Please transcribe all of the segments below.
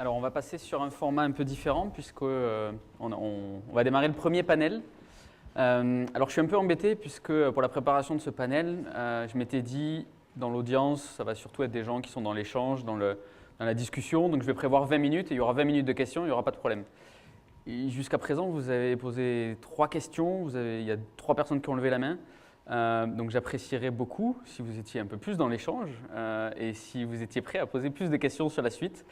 Alors, on va passer sur un format un peu différent puisque on va démarrer le premier panel. Alors, je suis un peu embêté puisque pour la préparation de ce panel, je m'étais dit dans l'audience, ça va surtout être des gens qui sont dans l'échange, dans la discussion. Donc, je vais prévoir 20 minutes et il y aura 20 minutes de questions, il n'y aura pas de problème. Jusqu'à présent, vous avez posé 3 questions, il y a 3 personnes qui ont levé la main. Donc j'apprécierais beaucoup si vous étiez un peu plus dans l'échange et si vous étiez prêt à poser plus de questions sur la suite.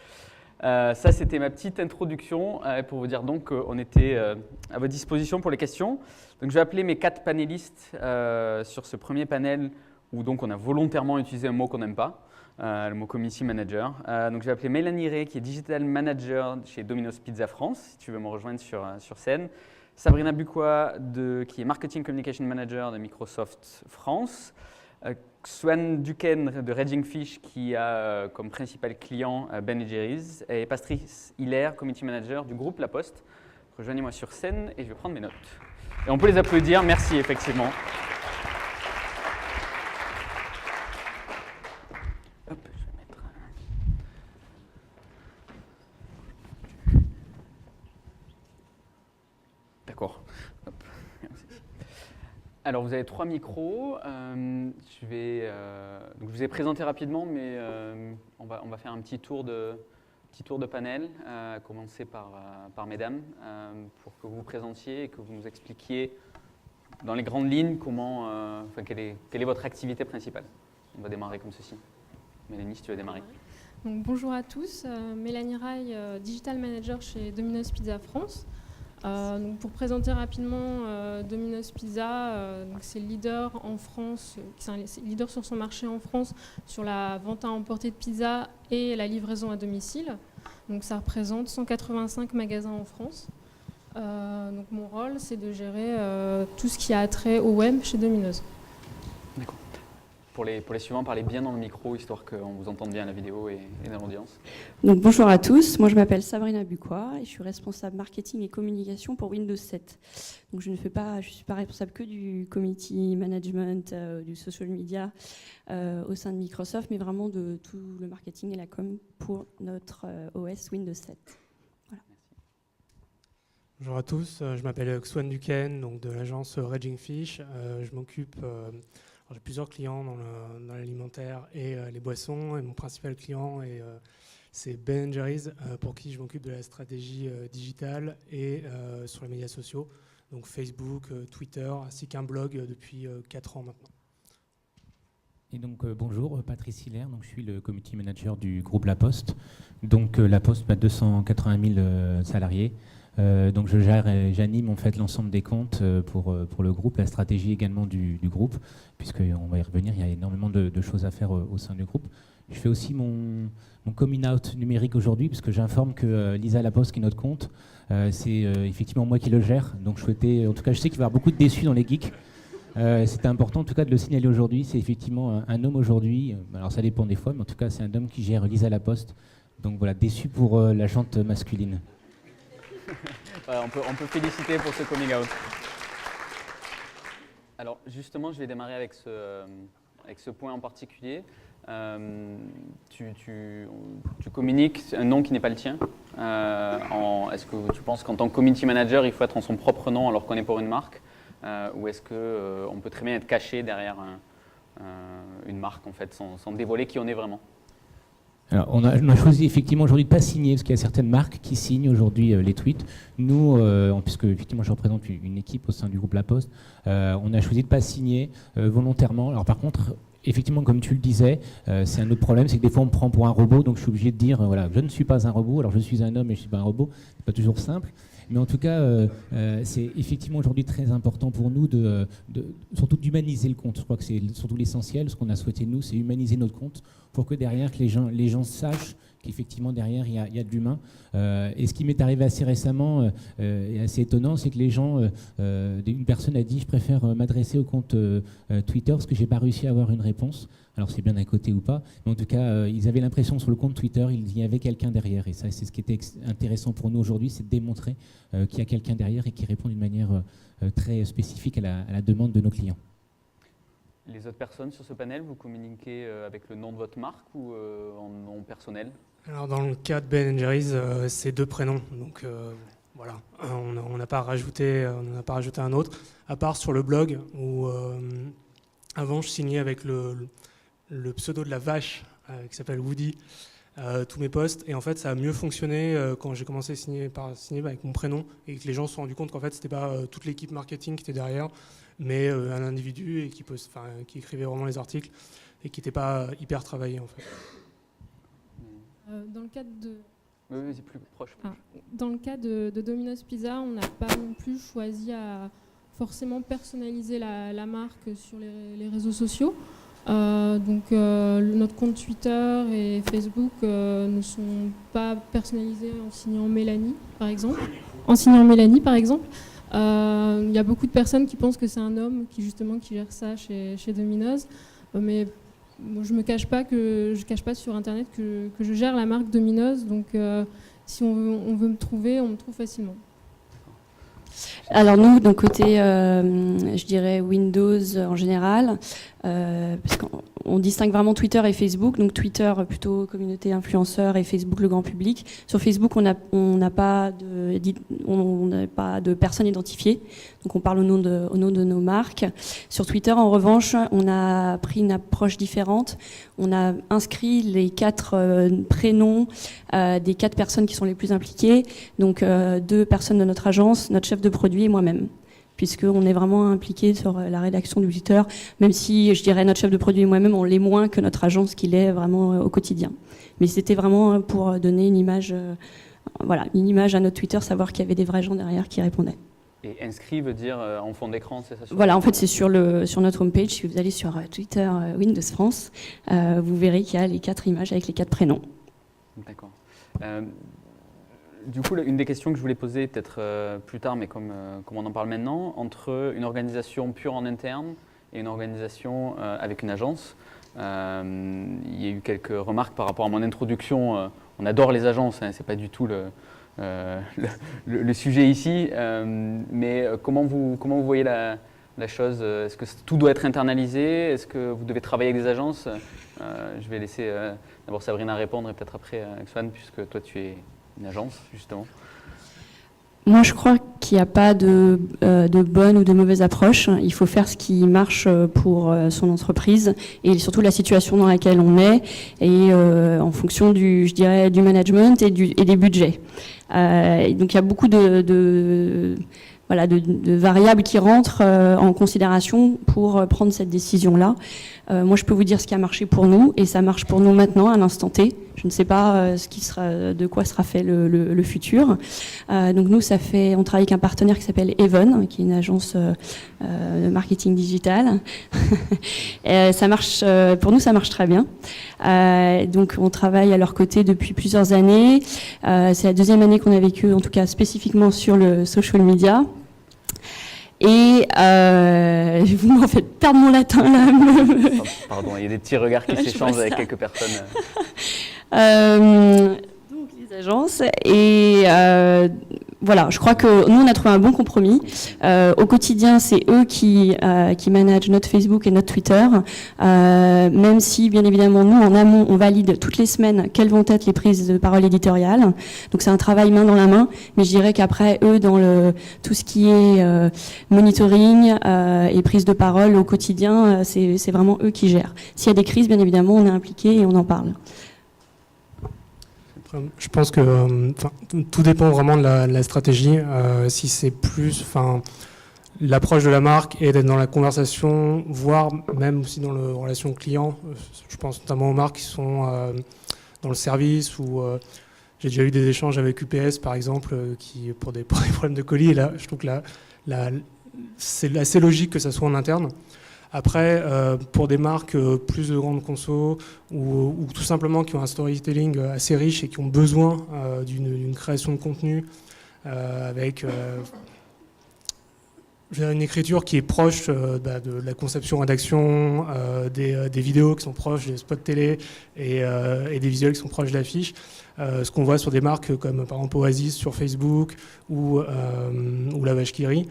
Ça, c'était ma petite introduction pour vous dire donc qu'on était à votre disposition pour les questions. Donc je vais appeler mes 4 panélistes sur ce premier panel où donc on a volontairement utilisé un mot qu'on n'aime pas. Le mot Community Manager. Donc je vais appeler Mélanie Ray, qui est Digital Manager chez Domino's Pizza France, si tu veux me rejoindre sur scène. Sabrina Bucquois, qui est Marketing Communication Manager de Microsoft France. Swan Duquesne de Raging Fish, qui a comme principal client Ben & Jerry's. Et Patrice Hilaire, Community Manager du groupe La Poste. Rejoignez-moi sur scène et je vais prendre mes notes. Et on peut les applaudir, merci effectivement. Hop, je vais mettre D'accord. Hop. Alors, vous avez 3 micros. Donc je vous ai présenté rapidement, mais on va faire un petit tour de panel, à commencer par mesdames, pour que vous vous présentiez et que vous nous expliquiez dans les grandes lignes quelle est votre activité principale. On va démarrer comme ceci. Mélanie, si tu veux démarrer. Donc, bonjour à tous, Mélanie Ray, Digital Manager chez Domino's Pizza France. Donc pour présenter rapidement Domino's Pizza, c'est leader en France, c'est leader sur son marché en France sur la vente à emporter de pizza et la livraison à domicile. Donc ça représente 185 magasins en France. Donc mon rôle, c'est de gérer tout ce qui a trait au web chez Domino's. D'accord. Pour les suivants, parlez bien dans le micro, histoire qu'on vous entende bien à la vidéo et dans l'audience. Donc, bonjour à tous, moi je m'appelle Sabrina Bucquois et je suis responsable marketing et communication pour Windows 7. Donc je ne suis pas responsable que du community management, du social media au sein de Microsoft, mais vraiment de tout le marketing et la com pour notre OS Windows 7. Voilà. Bonjour à tous, je m'appelle Swan Duquesne, donc de l'agence Raging Fish. Je m'occupe... J'ai plusieurs clients dans l'alimentaire et les boissons. Et mon principal client, c'est Ben & Jerry's, pour qui je m'occupe de la stratégie digitale et sur les médias sociaux, donc Facebook, Twitter, ainsi qu'un blog depuis 4 ans maintenant. Et donc bonjour, Patrice Hilaire, donc je suis le community manager du groupe La Poste. Donc La Poste, 280 000 salariés. Donc je gère et j'anime en fait l'ensemble des comptes pour le groupe, la stratégie également du groupe, puisqu'on va y revenir, il y a énormément de choses à faire au sein du groupe. Je fais aussi mon coming out numérique aujourd'hui, puisque j'informe que Lisa Laposte, qui est notre compte, c'est effectivement moi qui le gère. Donc je sais qu'il va y avoir beaucoup de déçus dans les geeks. C'était important en tout cas de le signaler aujourd'hui. C'est effectivement un homme aujourd'hui, alors ça dépend des fois, mais en tout cas c'est un homme qui gère Lisa Laposte. Donc voilà, déçu pour la jante masculine. On peut féliciter pour ce coming out. Alors justement, je vais démarrer avec ce point en particulier. Tu communiques un nom qui n'est pas le tien. Est-ce que tu penses qu'en tant que community manager, il faut être en son propre nom alors qu'on est pour une marque, ou est-ce qu'on peut très bien être caché derrière une marque en fait, sans dévoiler qui on est vraiment? Alors, on a choisi effectivement aujourd'hui de ne pas signer, parce qu'il y a certaines marques qui signent aujourd'hui les tweets. Nous, puisque effectivement je représente une équipe au sein du groupe La Poste, on a choisi de ne pas signer volontairement. Alors par contre, effectivement, comme tu le disais, c'est un autre problème, c'est que des fois on me prend pour un robot, donc je suis obligé de dire, voilà, je ne suis pas un robot, alors je suis un homme et je ne suis pas un robot, c'est pas toujours simple. Mais en tout cas, c'est effectivement aujourd'hui très important pour nous surtout d'humaniser le compte. Je crois que c'est surtout l'essentiel. Ce qu'on a souhaité, nous, c'est humaniser notre compte pour que derrière, que les gens sachent qu'effectivement, derrière, il y a de l'humain. Et ce qui m'est arrivé assez récemment et assez étonnant, c'est que les gens, une personne a dit, je préfère m'adresser au compte Twitter parce que je n'ai pas réussi à avoir une réponse. Alors c'est bien d'un côté ou pas, mais en tout cas, ils avaient l'impression sur le compte Twitter, il y avait quelqu'un derrière. Et ça, c'est ce qui était intéressant pour nous aujourd'hui, c'est de démontrer qu'il y a quelqu'un derrière et qui répond d'une manière très spécifique à la demande de nos clients. Les autres personnes sur ce panel, vous communiquez avec le nom de votre marque ou en nom personnel? Alors dans le cas de Ben Jerry's, c'est 2 prénoms, donc voilà, on n'a pas rajouté un autre, à part sur le blog où avant je signais avec le pseudo de la vache qui s'appelle Woody tous mes posts, et en fait ça a mieux fonctionné quand j'ai commencé à signer avec mon prénom et que les gens se sont rendus compte qu'en fait c'était pas toute l'équipe marketing qui était derrière, mais un individu et qui écrivait vraiment les articles et qui n'était pas hyper travaillé en fait. Dans le cadre de... Oui, c'est plus proche. Dans le cas de Domino's Pizza, on n'a pas non plus choisi à forcément personnaliser la marque sur les réseaux sociaux. Notre compte Twitter et Facebook ne sont pas personnalisés en signant Mélanie, par exemple. Il y a beaucoup de personnes qui pensent que c'est un homme qui gère ça chez Domino's, mais je ne cache pas sur Internet que je gère la marque Domino's, donc si on veut me trouver, on me trouve facilement. Alors nous, d'un côté, je dirais Windows en général, parce qu'on distingue vraiment Twitter et Facebook. Donc Twitter plutôt communauté influenceur et Facebook le grand public. Sur Facebook, on n'a pas de personnes identifiées, donc on parle au nom de nos marques. Sur Twitter, en revanche, on a pris une approche différente. On a inscrit les 4 prénoms des 4 personnes qui sont les plus impliquées, donc 2 personnes de notre agence, notre chef de produit et moi-même, puisqu'on est vraiment impliqué sur la rédaction du Twitter, même si je dirais notre chef de produit et moi-même, on l'est moins que notre agence qui l'est vraiment au quotidien. Mais c'était vraiment pour donner une image à notre Twitter, savoir qu'il y avait des vrais gens derrière qui répondaient. Et inscrit veut dire en fond d'écran, c'est ça? Voilà, en fait, c'est sur notre homepage. Si vous allez sur Twitter Windows France, vous verrez qu'il y a les 4 images avec les 4 prénoms. D'accord. Du coup, une des questions que je voulais poser peut-être plus tard, mais comme on en parle maintenant, entre une organisation pure en interne et une organisation avec une agence, il y a eu quelques remarques par rapport à mon introduction. On adore les agences, hein, c'est pas du tout le sujet ici, mais comment vous voyez la chose? Est-ce que tout doit être internalisé? Est-ce que vous devez travailler avec des agences? Je vais laisser d'abord Sabrina répondre et peut-être après Xuan, puisque toi tu es une agence justement. Moi, je crois qu'il n'y a pas de bonne ou de mauvaise approche. Il faut faire ce qui marche pour son entreprise et surtout la situation dans laquelle on est et en fonction du management et des budgets. Donc, il y a beaucoup de variables qui rentrent en considération pour prendre cette décision-là. Moi, je peux vous dire ce qui a marché pour nous, et ça marche pour nous maintenant, à l'instant T. Je ne sais pas de quoi sera fait le futur. Donc nous, on travaille avec un partenaire qui s'appelle Even, qui est une agence de marketing digital. Pour nous, ça marche très bien. Donc on travaille à leur côté depuis plusieurs années. C'est la 2e année qu'on est avec eux, en tout cas spécifiquement sur le social media. Et vous m'en faites perdre mon latin là. Pardon, il y a des petits regards qui s'échangent avec quelques personnes. Donc les agences et voilà, je crois que nous on a trouvé un bon compromis. Au quotidien, c'est eux qui managent notre Facebook et notre Twitter, même si bien évidemment nous en amont on valide toutes les semaines quelles vont être les prises de parole éditoriales. Donc c'est un travail main dans la main, mais je dirais qu'après eux dans tout ce qui est monitoring et prise de parole au quotidien, c'est vraiment eux qui gèrent. S'il y a des crises, bien évidemment, on est impliqué et on en parle. Je pense que tout dépend vraiment de la stratégie. Si c'est plus l'approche de la marque et d'être dans la conversation, voire même aussi dans la relation client. Je pense notamment aux marques qui sont dans le service ou j'ai déjà eu des échanges avec UPS par exemple pour des problèmes de colis. Et là, je trouve que c'est assez logique que ça soit en interne. Après, pour des marques plus de grandes conso ou tout simplement qui ont un storytelling assez riche et qui ont besoin d'une création de contenu avec une écriture qui est proche de la conception-rédaction, des vidéos qui sont proches des spots télé et des visuels qui sont proches de l'affiche. Ce qu'on voit sur des marques comme par exemple Oasis sur Facebook ou La Vache qui rit.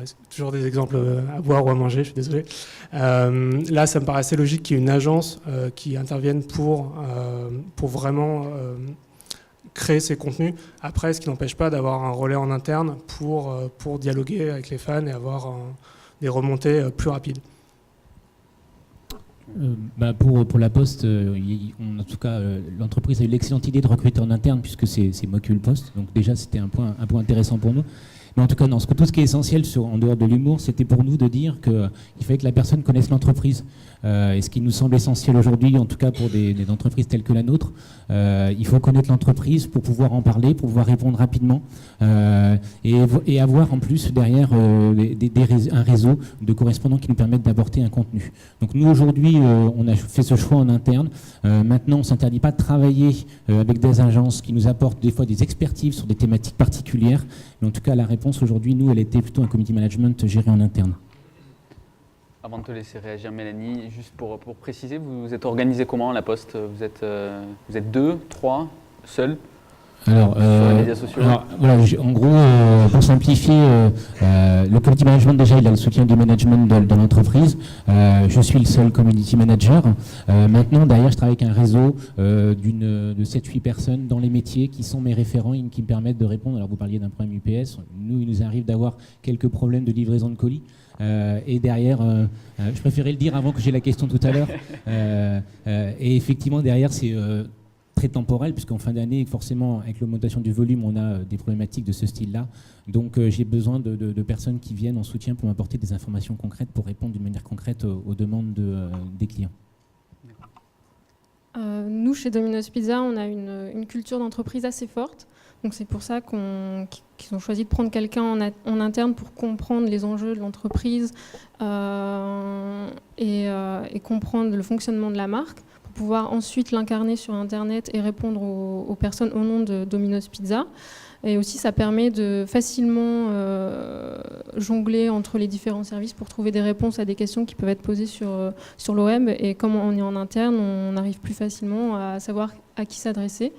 C'est toujours des exemples à boire ou à manger, je suis désolé. Là, ça me paraît assez logique qu'il y ait une agence qui intervienne pour vraiment créer ces contenus. Après, ce qui n'empêche pas d'avoir un relais en interne pour dialoguer avec les fans et avoir des remontées plus rapides. Pour La Poste, en tout cas, l'entreprise a eu l'excellente idée de recruter en interne puisque c'est moi qui ai eu le poste. Donc déjà, c'était un point intéressant pour nous. Mais en tout cas, non, tout ce qui est essentiel en dehors de l'humour, c'était pour nous de dire qu'il fallait que la personne connaisse l'entreprise. Et ce qui nous semble essentiel aujourd'hui, en tout cas pour des entreprises telles que la nôtre, il faut connaître l'entreprise pour pouvoir en parler, pour pouvoir répondre rapidement et avoir en plus derrière un réseau de correspondants qui nous permettent d'apporter un contenu. Donc nous aujourd'hui, on a fait ce choix en interne. Maintenant, on ne s'interdit pas de travailler avec des agences qui nous apportent des fois des expertises sur des thématiques particulières. Mais en tout cas, la réponse aujourd'hui, nous, elle était plutôt un community management géré en interne. Avant de te laisser réagir, Mélanie, juste pour préciser, vous êtes organisé comment à La Poste? Vous êtes 2, 3, seul alors, sur les médias sociaux? Voilà, en gros, pour simplifier, le community management, déjà, il a le soutien du management de l'entreprise. Je suis le seul community manager. Maintenant, derrière, je travaille avec un réseau de 7-8 personnes dans les métiers qui sont mes référents et qui me permettent de répondre. Alors, vous parliez d'un problème UPS. Nous, il nous arrive d'avoir quelques problèmes de livraison de colis. Et derrière, je préférais le dire avant que j'ai la question tout à l'heure. Et effectivement, derrière, c'est très temporel, puisqu'en fin d'année, forcément, avec l'augmentation du volume, on a des problématiques de ce style-là. Donc, j'ai besoin de personnes qui viennent en soutien pour m'apporter des informations concrètes, pour répondre d'une manière concrète aux demandes des clients. Nous, chez Domino's Pizza, on a une culture d'entreprise assez forte. Donc c'est pour ça qu'ils ont choisi de prendre quelqu'un en interne pour comprendre les enjeux de l'entreprise et comprendre le fonctionnement de la marque, pour pouvoir ensuite l'incarner sur Internet et répondre aux personnes au nom de Domino's Pizza. Et aussi, ça permet de facilement jongler entre les différents services pour trouver des réponses à des questions qui peuvent être posées sur le web. Et comme on est en interne, on arrive plus facilement à savoir à qui s'adresser.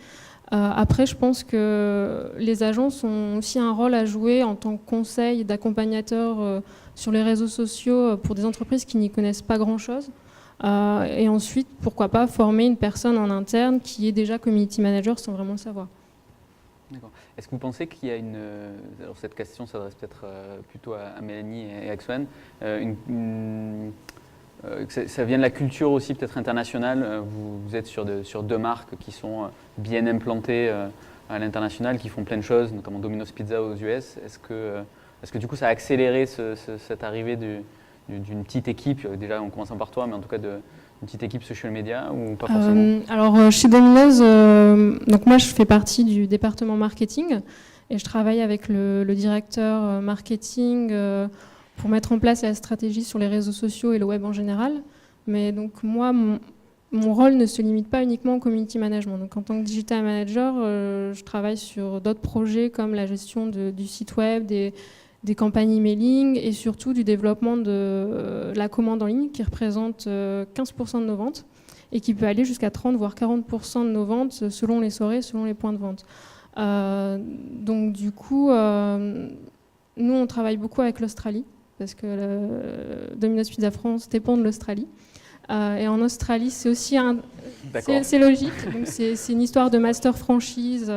Après, je pense que les agences ont aussi un rôle à jouer en tant que conseil d'accompagnateur sur les réseaux sociaux pour des entreprises qui n'y connaissent pas grand-chose. Et ensuite, pourquoi pas former une personne en interne qui est déjà community manager sans vraiment le savoir. D'accord. Est-ce que vous pensez qu'il y a alors cette question s'adresse peut-être plutôt à Mélanie et à Xuan, que ça vient de la culture aussi peut-être internationale. Vous êtes sur deux marques qui sont bien implantées à l'international, qui font plein de choses, notamment Domino's Pizza aux US. Est-ce que du coup ça a accéléré cette arrivée d'une petite équipe, déjà en commençant par toi, mais en tout cas d'une petite équipe social media, ou pas forcément? Alors chez Domino's, donc moi je fais partie du département marketing et je travaille avec le directeur marketing pour mettre en place la stratégie sur les réseaux sociaux et le web en général. Mais donc moi, mon rôle ne se limite pas uniquement au community management. Donc en tant que digital manager, je travaille sur d'autres projets comme la gestion du site web, des campagnes emailing et surtout du développement de la commande en ligne qui représente 15% de nos ventes et qui peut aller jusqu'à 30 voire 40% de nos ventes selon les soirées, selon les points de vente. Donc du coup, nous on travaille beaucoup avec l'Australie parce que Domino's Pizza France dépend de l'Australie. Et en Australie, c'est aussi c'est logique. Donc c'est une histoire de master franchise.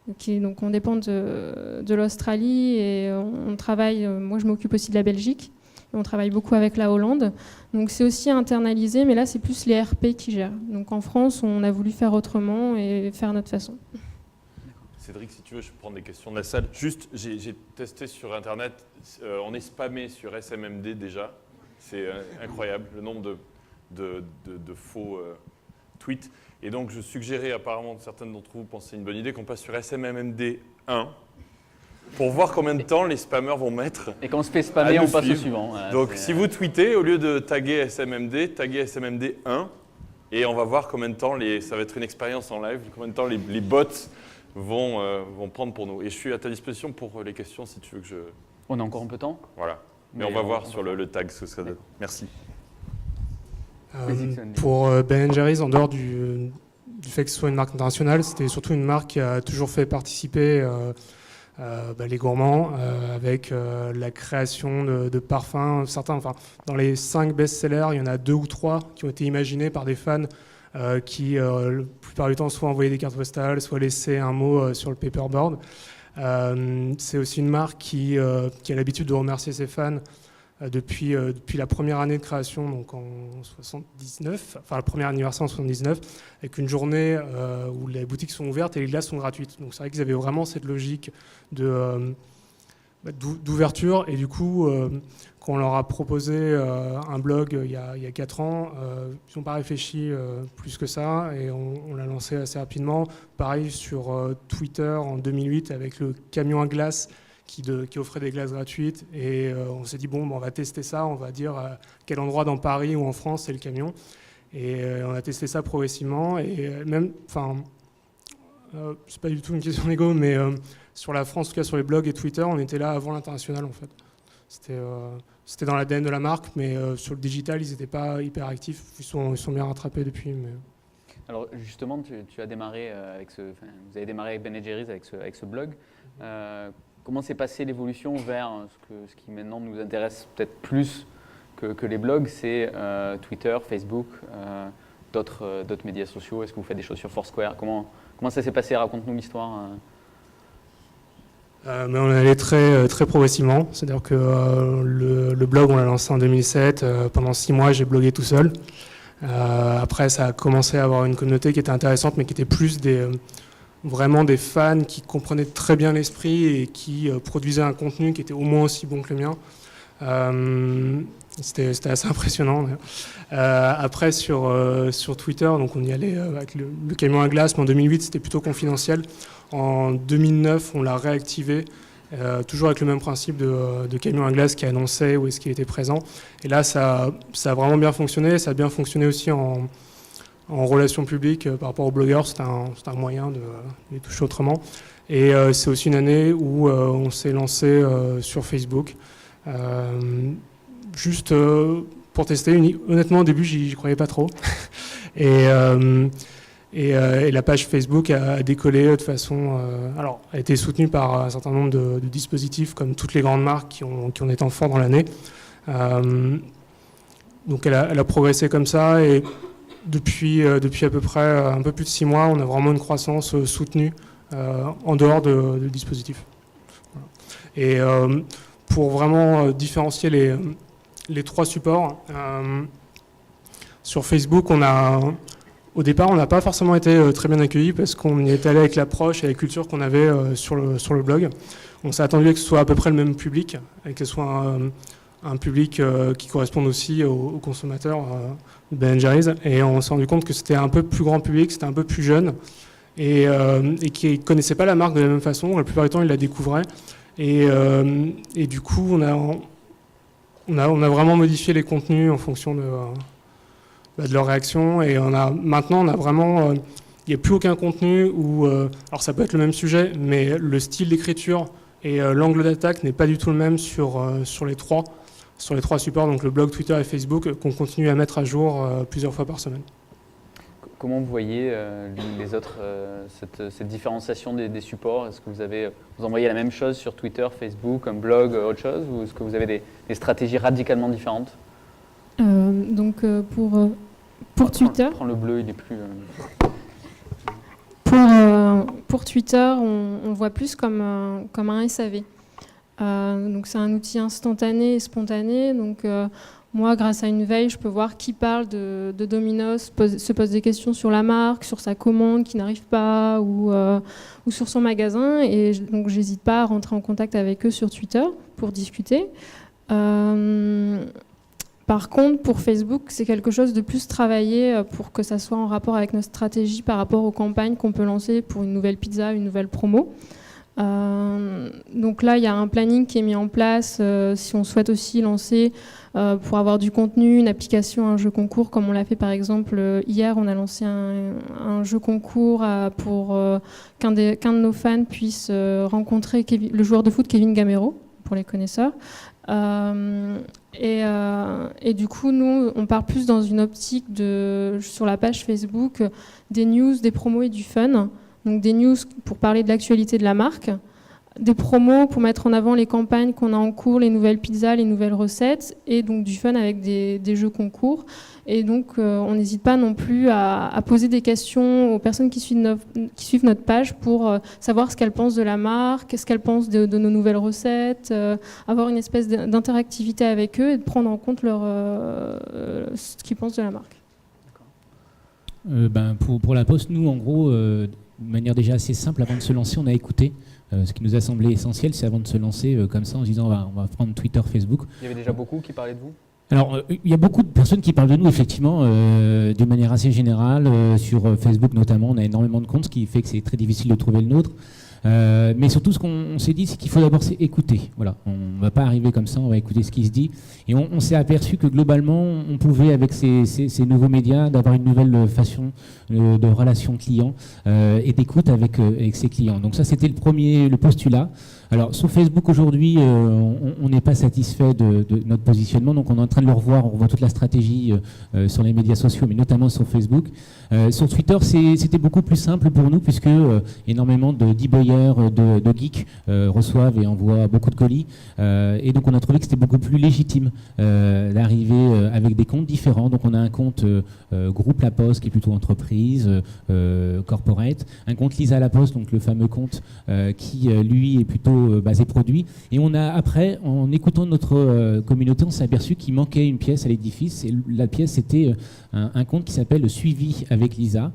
Donc on dépend de l'Australie et on travaille. Moi, je m'occupe aussi de la Belgique. Et on travaille beaucoup avec la Hollande. Donc c'est aussi internalisé, mais là, c'est plus les RP qui gèrent. Donc en France, on a voulu faire autrement et faire notre façon. Cédric, si tu veux, je prends des questions de la salle. Juste, j'ai testé sur Internet, on est spammé sur SMMD déjà. C'est incroyable, le nombre de faux tweets. Et donc, je suggérais, apparemment, certaines d'entre vous pensaient une bonne idée, qu'on passe sur SMMD 1 pour voir combien de temps les spammers vont mettre. Et quand on se fait spammer, on passe au suivant. Voilà, donc, si vous tweetez, au lieu de taguer SMMD 1, et on va voir combien de temps, ça va être une expérience en live, combien de temps les bots vont prendre pour nous. Et je suis à ta disposition pour les questions si tu veux que On a encore un peu de temps. Voilà. Mais on va voir sur le tag ce que ça donne. Merci. Pour Ben Jerry's, en dehors du fait que ce soit une marque internationale, c'était surtout une marque qui a toujours fait participer les gourmands avec la création de parfums. Certains, dans les 5 best-sellers, il y en a 2 ou 3 qui ont été imaginés par des fans qui, la plupart du temps, soit envoyaient des cartes postales, soit laissaient un mot sur le paperboard. C'est aussi une marque qui a l'habitude de remercier ses fans depuis la première année de création, donc en 79, enfin le premier anniversaire en 79, avec une journée où les boutiques sont ouvertes et les glaces sont gratuites. Donc c'est vrai qu'ils avaient vraiment cette logique d'ouverture, et du coup, quand on leur a proposé un blog il y a 4 ans, ils n'ont pas réfléchi plus que ça, et on l'a lancé assez rapidement. Pareil sur Twitter en 2008 avec le camion à glace qui offrait des glaces gratuites, et on s'est dit on va tester ça, on va dire à quel endroit dans Paris ou en France c'est le camion, et on a testé ça progressivement, et même, c'est pas du tout une question d'ego, mais sur la France, en tout cas sur les blogs et Twitter, on était là avant l'international en fait. C'était dans l'ADN de la marque, mais sur le digital, ils n'étaient pas hyper actifs, ils sont bien rattrapés depuis. Mais... Alors justement, tu as démarré vous avez démarré avec Ben & Jerry's avec ce blog. Comment s'est passée l'évolution vers ce qui maintenant nous intéresse peut-être plus que les blogs, c'est Twitter, Facebook, d'autres médias sociaux? Est-ce que vous faites des choses sur Foursquare? Comment ça s'est passé? Raconte-nous l'histoire. Mais on est allé très progressivement. C'est-à-dire que le blog, on l'a lancé en 2007. Pendant 6 mois, j'ai blogué tout seul. Après, ça a commencé à avoir une communauté qui était intéressante, mais qui était plus vraiment des fans qui comprenaient très bien l'esprit et qui produisaient un contenu qui était au moins aussi bon que le mien. C'était assez impressionnant. Après, sur Twitter, donc on y allait avec le camion à glace, mais en 2008, c'était plutôt confidentiel. En 2009, on l'a réactivé, toujours avec le même principe de camion à glace qui annonçait où est-ce qu'il était présent. Et là, ça a vraiment bien fonctionné. Ça a bien fonctionné aussi en relations publiques par rapport aux blogueurs. C'était un moyen de les toucher autrement. Et c'est aussi une année où on s'est lancé sur Facebook. Juste pour tester. Honnêtement, au début, j'y croyais pas trop. Et la page Facebook a décollé de façon... alors, a été soutenue par un certain nombre de dispositifs, comme toutes les grandes marques qui ont des temps forts dans l'année. Donc, elle a progressé comme ça. Et depuis à peu près un peu plus de 6 mois, on a vraiment une croissance soutenue en dehors de dispositifs. Voilà. Et pour vraiment différencier les 3 supports, sur Facebook, au départ, on n'a pas forcément été très bien accueillis parce qu'on y est allé avec l'approche et la culture qu'on avait sur le blog. On s'est attendu que ce soit à peu près le même public, et que ce soit un public qui corresponde aussi aux consommateurs de Ben & Jerry's. Et on s'est rendu compte que c'était un peu plus grand public, c'était un peu plus jeune, et qui ne connaissait pas la marque de la même façon. La plupart du temps, ils la découvraient. Et du coup, on a vraiment modifié les contenus en fonction de leur réaction, et maintenant on a vraiment, il n'y a plus aucun contenu où, alors ça peut être le même sujet, mais le style d'écriture et l'angle d'attaque n'est pas du tout le même sur les trois supports, donc le blog, Twitter et Facebook, qu'on continue à mettre à jour plusieurs fois par semaine. Comment vous voyez les autres, cette différenciation des supports? Est-ce que vous envoyez la même chose sur Twitter, Facebook, un blog, autre chose, ou est-ce que vous avez des stratégies radicalement différentes? Pour Twitter, prends le bleu, il est plus... Pour Twitter, on voit plus comme un SAV. Donc c'est un outil instantané et spontané. Donc moi, grâce à une veille, je peux voir qui parle de Domino's, se pose des questions sur la marque, sur sa commande qui n'arrive pas, ou sur son magasin. Et donc j'hésite pas à rentrer en contact avec eux sur Twitter pour discuter. Par contre, pour Facebook, c'est quelque chose de plus travaillé pour que ça soit en rapport avec notre stratégie par rapport aux campagnes qu'on peut lancer pour une nouvelle pizza, une nouvelle promo. Donc là, il y a un planning qui est mis en place si on souhaite aussi lancer pour avoir du contenu, une application, un jeu concours, comme on l'a fait par exemple hier, on a lancé un jeu concours pour qu'un de nos fans puisse rencontrer le joueur de foot Kevin Gamero, pour les connaisseurs. Et du coup, nous, on part plus dans une optique sur la page Facebook, des news, des promos et du fun. Donc des news pour parler de l'actualité de la marque, des promos pour mettre en avant les campagnes qu'on a en cours, les nouvelles pizzas, les nouvelles recettes, et donc du fun avec des jeux concours. Et donc on n'hésite pas non plus à poser des questions aux personnes qui suivent notre page pour savoir ce qu'elles pensent de la marque, ce qu'elles pensent de nos nouvelles recettes, avoir une espèce d'interactivité avec eux et de prendre en compte ce qu'ils pensent de la marque. Pour la Poste, nous, en gros, de manière déjà assez simple, avant de se lancer, on a écouté. Ce qui nous a semblé essentiel, c'est avant de se lancer comme ça, en se disant on va prendre Twitter, Facebook. Il y avait déjà beaucoup qui parlaient de vous ? Alors, il y a beaucoup de personnes qui parlent de nous, effectivement, de manière assez générale. Sur Facebook, notamment, on a énormément de comptes, ce qui fait que c'est très difficile de trouver le nôtre. Mais surtout, ce qu'on s'est dit, c'est qu'il faut d'abord écouter. Voilà, on ne va pas arriver comme ça, on va écouter ce qui se dit. Et on s'est aperçu que globalement, on pouvait, avec ces nouveaux médias, d'avoir une nouvelle façon de relation client et d'écoute avec ses clients. Donc ça, c'était le postulat. Alors sur Facebook aujourd'hui, on n'est pas satisfait de notre positionnement, donc on est en train de le revoir, on revoit toute la stratégie sur les médias sociaux, mais notamment sur Facebook. Sur Twitter, c'était beaucoup plus simple pour nous, puisque énormément d'e-boyers, de geeks reçoivent et envoient beaucoup de colis. Et donc on a trouvé que c'était beaucoup plus légitime d'arriver avec des comptes différents. Donc on a un compte groupe La Poste, qui est plutôt entreprise, corporate, un compte Lisa La Poste, donc le fameux compte qui lui est plutôt basé produit. Et on a après, en écoutant notre communauté, on s'est aperçu qu'il manquait une pièce à l'édifice. Et la pièce, c'était un compte qui s'appelle Suivi avec Lisa,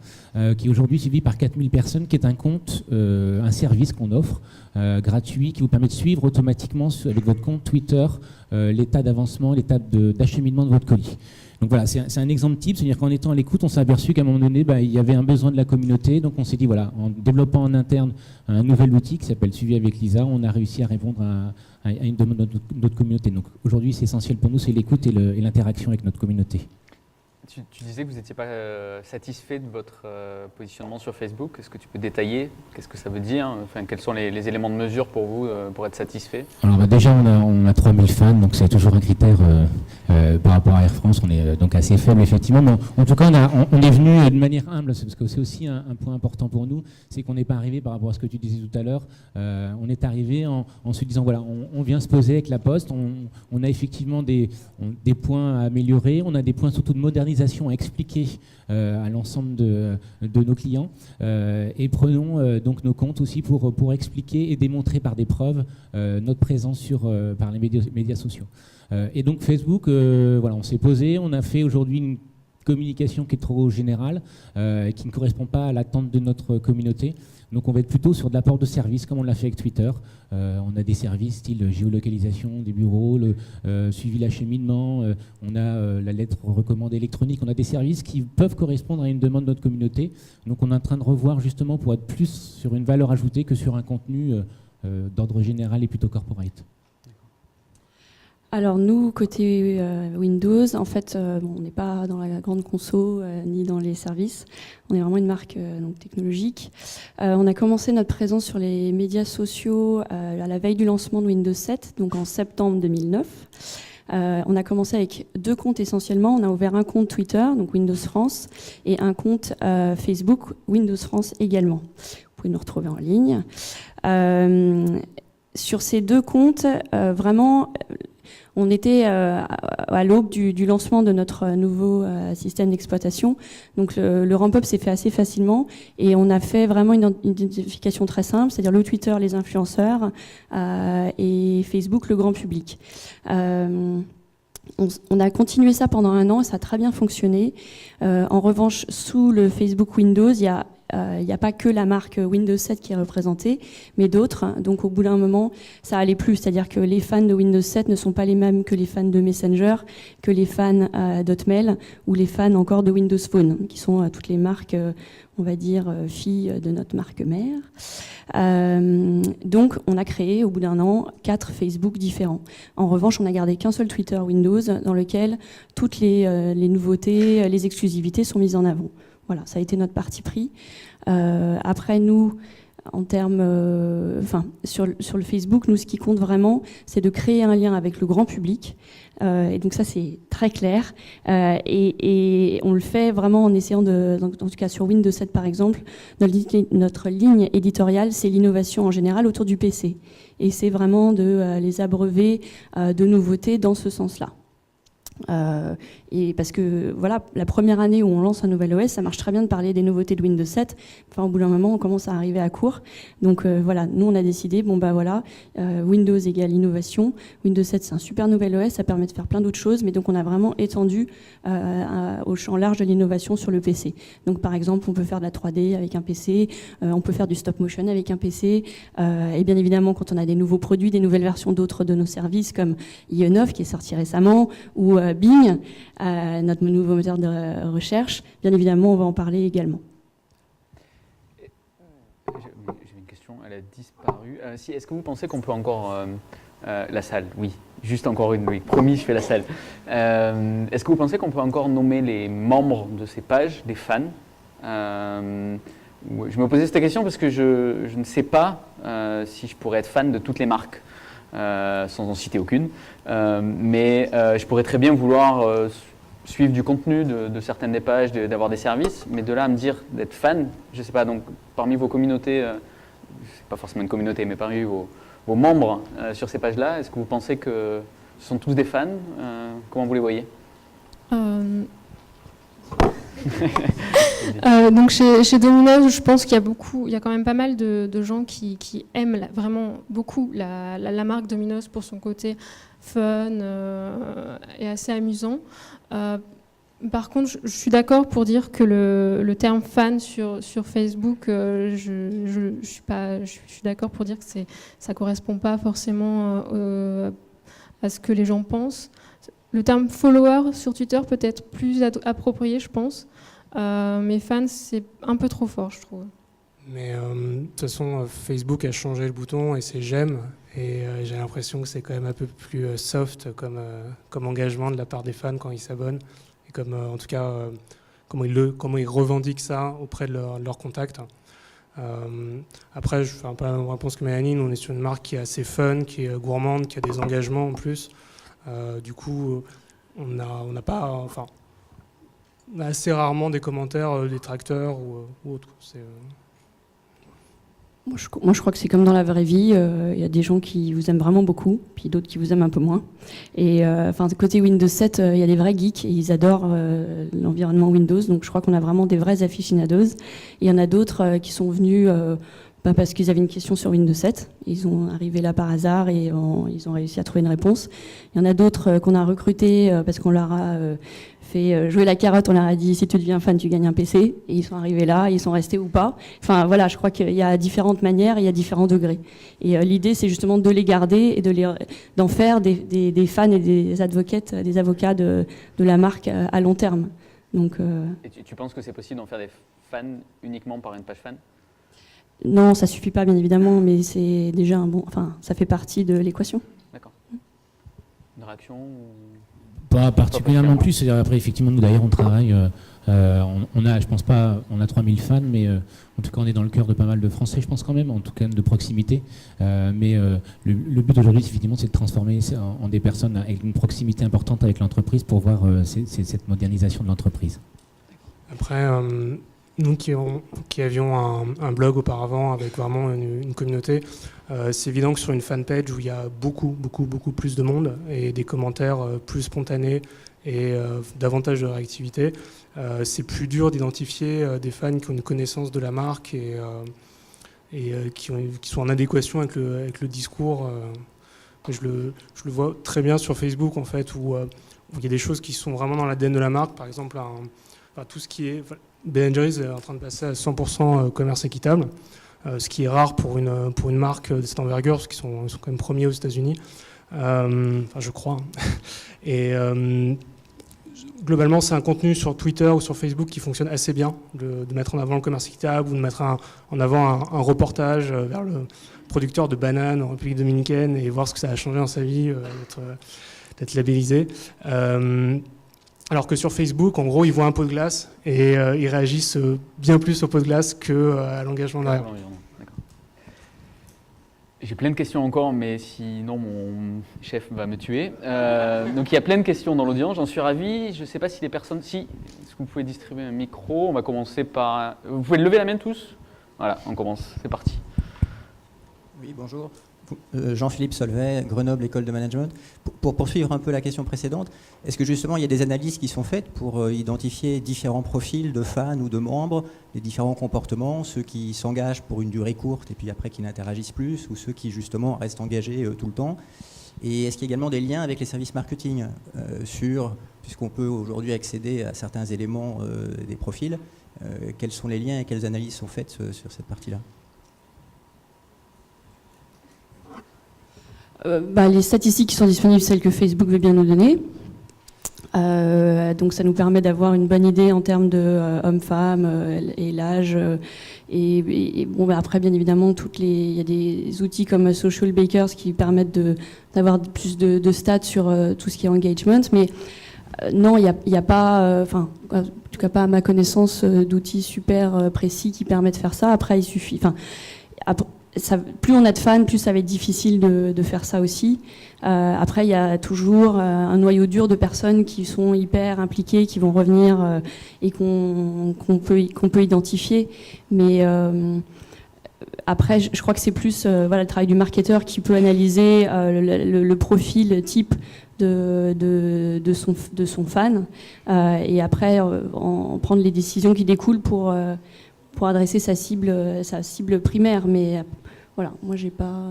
qui est aujourd'hui suivi par 4000 personnes, qui est un compte, un service qu'on offre gratuit, qui vous permet de suivre automatiquement avec votre compte Twitter l'état d'avancement, l'état d'acheminement de votre colis. Donc voilà, c'est un exemple type, c'est-à-dire qu'en étant à l'écoute, on s'est aperçu qu'à un moment donné, il y avait un besoin de la communauté, donc on s'est dit, voilà, en développant en interne un nouvel outil qui s'appelle Suivi avec Lisa, on a réussi à répondre à une demande de notre communauté. Donc aujourd'hui, c'est essentiel pour nous, c'est l'écoute et l'interaction avec notre communauté. Tu disais que vous n'étiez pas satisfait de votre positionnement sur Facebook. Est-ce que tu peux détailler ? Qu'est-ce que ça veut dire ? Enfin, quels sont les éléments de mesure pour vous pour être satisfait ? Alors déjà, on a 3000 fans, donc c'est toujours un critère par rapport à Air France. On est donc assez faible, effectivement. Mais en tout cas, on est venu de manière humble, parce que c'est aussi un point important pour nous, c'est qu'on n'est pas arrivé, par rapport à ce que tu disais tout à l'heure, on est arrivé en se disant, voilà, on vient se poser avec La Poste, on a effectivement des points à améliorer, on a des points surtout de modernisation à expliquer à l'ensemble de nos clients et prenons donc nos comptes aussi pour expliquer et démontrer par des preuves notre présence par les médias sociaux. Et donc Facebook, voilà, on s'est posé, on a fait aujourd'hui une communication qui est trop générale, qui ne correspond pas à l'attente de notre communauté. Donc on va être plutôt sur de l'apport de services, comme on l'a fait avec Twitter. On a des services style géolocalisation des bureaux, le suivi l'acheminement, on a la lettre recommandée électronique, on a des services qui peuvent correspondre à une demande de notre communauté. Donc on est en train de revoir justement pour être plus sur une valeur ajoutée que sur un contenu d'ordre général et plutôt corporate. Alors nous, côté Windows, en fait, on n'est pas dans la grande conso ni dans les services. On est vraiment une marque donc technologique. On a commencé notre présence sur les médias sociaux à la veille du lancement de Windows 7, donc en septembre 2009. On a commencé avec 2 comptes essentiellement. On a ouvert un compte Twitter, donc Windows France, et un compte Facebook, Windows France également. Vous pouvez nous retrouver en ligne. Sur ces 2 comptes, vraiment... On était à l'aube du lancement de notre nouveau système d'exploitation. Donc le ramp-up s'est fait assez facilement et on a fait vraiment une identification très simple, c'est-à-dire le Twitter, les influenceurs et Facebook, le grand public. On a continué ça pendant 1 an et ça a très bien fonctionné. En revanche, sous le Facebook Windows, il n'y a pas que la marque Windows 7 qui est représentée, mais d'autres. Donc au bout d'un moment, ça allait plus. C'est-à-dire que les fans de Windows 7 ne sont pas les mêmes que les fans de Messenger, que les fans d'Hotmail ou les fans encore de Windows Phone, qui sont toutes les marques, on va dire, filles de notre marque mère. Donc on a créé au bout d'1 an 4 Facebook différents. En revanche, on n'a gardé qu'un seul Twitter Windows dans lequel toutes les nouveautés, les exclusivités sont mises en avant. Voilà, ça a été notre parti pris. Après, nous, en termes, sur le Facebook, nous, ce qui compte vraiment, c'est de créer un lien avec le grand public. Et donc ça, c'est très clair. Et on le fait vraiment en essayant en tout cas sur Windows 7 par exemple, notre ligne éditoriale, c'est l'innovation en général autour du PC. Et c'est vraiment de les abreuver de nouveautés dans ce sens-là. Et parce que voilà, la première année où on lance un nouvel OS, ça marche très bien de parler des nouveautés de Windows 7. Enfin, au bout d'un moment, on commence à arriver à court. Donc voilà, nous on a décidé, Windows égale innovation. Windows 7 c'est un super nouvel OS, ça permet de faire plein d'autres choses, mais donc on a vraiment étendu au champ large de l'innovation sur le PC. Donc par exemple, on peut faire de la 3D avec un PC, on peut faire du stop motion avec un PC, et bien évidemment quand on a des nouveaux produits, des nouvelles versions d'autres de nos services comme IE9 qui est sorti récemment, ou Bing, notre nouveau moteur de recherche, bien évidemment, on va en parler également. J'ai une question, elle a disparu. Est-ce que vous pensez qu'on peut encore... la salle, oui. Juste encore une, oui. Promis, je fais la salle. Est-ce que vous pensez qu'on peut encore nommer les membres de ces pages des fans? Je me posais cette question parce que je ne sais pas si je pourrais être fan de toutes les marques. Sans en citer aucune, mais je pourrais très bien vouloir suivre du contenu de certaines des pages, d'avoir des services, mais de là à me dire d'être fan, je ne sais pas, donc parmi vos communautés, c'est pas forcément une communauté, mais parmi vos membres sur ces pages-là, est-ce que vous pensez que ce sont tous des fans? Comment vous les voyez? Donc chez Domino's, je pense qu'il y a quand même pas mal de gens qui aiment vraiment beaucoup la marque Domino's pour son côté fun et assez amusant. Par contre, je suis d'accord pour dire que le terme fan sur Facebook, je suis d'accord pour dire que ça correspond pas forcément à ce que les gens pensent. Le terme follower sur Twitter peut être plus approprié, je pense. Mais fan, c'est un peu trop fort, je trouve. Mais de toute façon, Facebook a changé le bouton et c'est j'aime. Et j'ai l'impression que c'est quand même un peu plus soft comme engagement de la part des fans quand ils s'abonnent. Et comme, en tout cas, comment ils revendiquent ça auprès de leurs contacts. Après, je fais un peu la même réponse que Mélanie. Nous, on est sur une marque qui est assez fun, qui est gourmande, qui a des engagements en plus. Du coup, on a assez rarement des commentaires détracteurs ou autres. Moi, je crois que c'est comme dans la vraie vie. Il y a des gens qui vous aiment vraiment beaucoup, puis d'autres qui vous aiment un peu moins. Et côté Windows 7, il y a des vrais geeks et ils adorent l'environnement Windows. Donc, je crois qu'on a vraiment des vrais aficionados. Et il y en a d'autres qui sont venus parce qu'ils avaient une question sur Windows 7. Ils ont arrivé là par hasard et ils ont réussi à trouver une réponse. Il y en a d'autres qu'on a recrutés parce qu'on leur a fait jouer la carotte. On leur a dit si tu deviens fan, tu gagnes un PC. Et ils sont arrivés là, ils sont restés ou pas. Enfin voilà, je crois qu'il y a différentes manières, il y a différents degrés. Et l'idée, c'est justement de les garder et d'en faire des fans et des avocats de la marque à long terme. Donc, et tu penses que c'est possible d'en faire des fans uniquement par une page fan? Non, ça suffit pas bien évidemment, mais c'est déjà ça fait partie de l'équation. D'accord. Une réaction Pas particulièrement plus. C'est-à-dire après, effectivement, nous d'ailleurs, on travaille. On a 3000 fans, mais en tout cas, on est dans le cœur de pas mal de Français, je pense quand même, en tout cas de proximité. Mais le but aujourd'hui, effectivement, c'est de transformer en des personnes avec une proximité importante avec l'entreprise pour voir cette modernisation de l'entreprise. Après, nous qui avions un blog auparavant avec vraiment une communauté, c'est évident que sur une fanpage où il y a beaucoup plus de monde et des commentaires plus spontanés et davantage de réactivité, c'est plus dur d'identifier des fans qui ont une connaissance de la marque et qui sont en adéquation avec le discours. Je le vois très bien sur Facebook en fait, où il y a des choses qui sont vraiment dans l'ADN de la marque, par exemple tout ce qui est... Ben & Jerry's est en train de passer à 100% commerce équitable, ce qui est rare pour une marque de cette envergure, parce qu'ils sont quand même premiers aux États-Unis, je crois. Et globalement, c'est un contenu sur Twitter ou sur Facebook qui fonctionne assez bien, de mettre en avant le commerce équitable ou de mettre en avant un reportage vers le producteur de bananes en République dominicaine et voir ce que ça a changé dans sa vie, d'être labellisé. Alors que sur Facebook, en gros, ils voient un pot de glace et ils réagissent bien plus au pot de glace qu'à l'engagement derrière. J'ai plein de questions encore, mais sinon mon chef va me tuer. Donc il y a plein de questions dans l'audience, j'en suis ravi. Je ne sais pas si les personnes... est-ce que vous pouvez distribuer un micro? On va commencer par... Vous pouvez lever la main tous? Voilà, on commence, c'est parti. Oui, bonjour. Jean-Philippe Solvay, Grenoble École de Management. Pour poursuivre un peu la question précédente, est-ce que justement il y a des analyses qui sont faites pour identifier différents profils de fans ou de membres, les différents comportements, ceux qui s'engagent pour une durée courte et puis après qui n'interagissent plus, ou ceux qui justement restent engagés tout le temps? Et est-ce qu'il y a également des liens avec les services marketing puisqu'on peut aujourd'hui accéder à certains éléments des profils, quels sont les liens et quelles analyses sont faites sur cette partie-là? Les statistiques qui sont disponibles, celles que Facebook veut bien nous donner. Donc ça nous permet d'avoir une bonne idée en termes de hommes-femmes et l'âge. Après, bien évidemment, il y a des outils comme Social Bakers qui permettent d'avoir plus de stats sur tout ce qui est engagement. Mais non, il n'y a pas, en tout cas pas à ma connaissance, d'outils super précis qui permettent de faire ça. Après, il suffit... plus on a de fans, plus ça va être difficile de faire ça aussi. Après, il y a toujours un noyau dur de personnes qui sont hyper impliquées, qui vont revenir et qu'on peut identifier. Mais après, je crois que c'est plus le travail du marketeur qui peut analyser le profil type de son fan et après en prendre les décisions qui découlent pour adresser sa cible primaire. Mais voilà, moi, j'ai pas